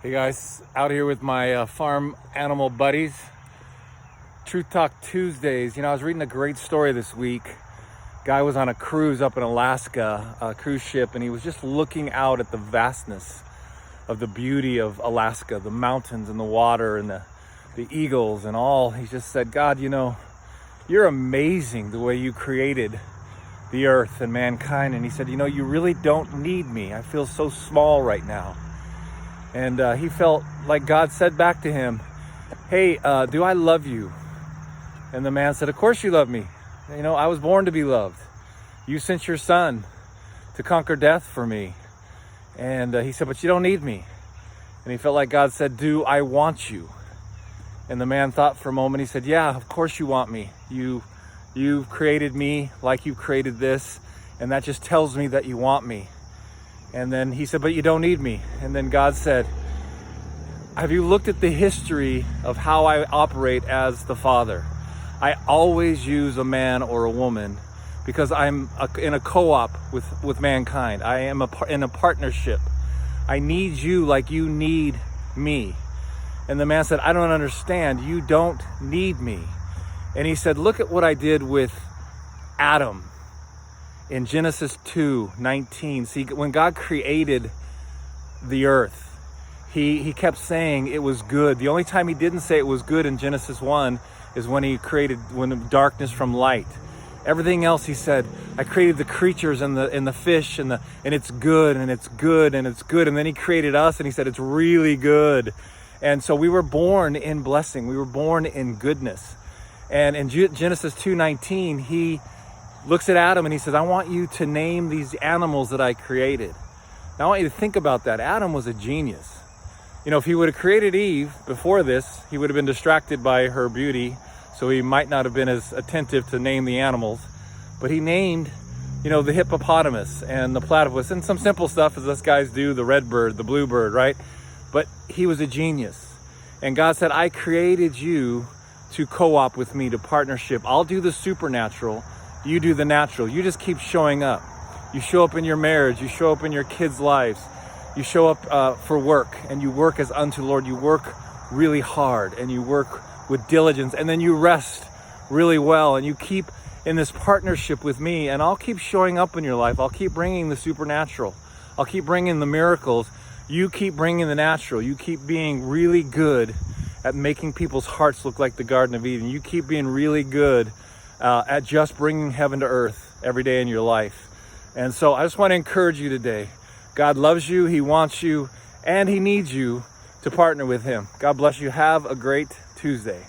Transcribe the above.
Hey guys, out here with my farm animal buddies. Truth Talk Tuesdays. I was reading a great story this week. Guy was on a cruise up in Alaska, a cruise ship, and he was just looking out at the vastness of the beauty of Alaska, the mountains and the water and the eagles and all. He just said, God, you're amazing the way you created the earth and mankind. And he said, you really don't need me. I feel so small right now. And he felt like God said back to him, hey, do I love you? And the man said, of course you love me. I was born to be loved. You sent your son to conquer death for me. And he said, but you don't need me. And he felt like God said, do I want you? And the man thought for a moment. He said, yeah, of course you want me. You created me like you created this. And that just tells me that you want me. And then he said, but you don't need me. And then God said, have you looked at the history of how I operate as the Father? I always use a man or a woman because I'm in a co-op with mankind. I am in a partnership. I need you like you need me. And the man said, I don't understand. You don't need me. And he said, look at what I did with Adam. In Genesis 2:19, see, when God created the earth, he kept saying it was good. The only time he didn't say it was good in Genesis 1 is when he created darkness from light. Everything else he said, I created the creatures and the fish and it's good and it's good and it's good. And then he created us and he said it's really good. And so we were born in blessing. We were born in goodness. And in Genesis 2:19, he looks at Adam and he says, I want you to name these animals that I created. Now I want you to think about that. Adam was a genius. If he would have created Eve before this, he would have been distracted by her beauty. So he might not have been as attentive to name the animals. But he named, the hippopotamus and the platypus and some simple stuff as us guys do, the red bird, the blue bird, right? But he was a genius. And God said, I created you to co-op with me, to partnership. I'll do the supernatural. You do the natural. You just keep showing up. You show up in your marriage. You show up in your kids' lives. You show up for work, and you work as unto the Lord. You work really hard, and you work with diligence, and then you rest really well, and you keep in this partnership with me, and I'll keep showing up in your life. I'll keep bringing the supernatural. I'll keep bringing the miracles. You keep bringing the natural. You keep being really good at making people's hearts look like the Garden of Eden. You keep being really good at just bringing heaven to earth every day in your life. And so I just want to encourage you today. God loves you, he wants you, and he needs you to partner with him. God bless you. Have a great Tuesday.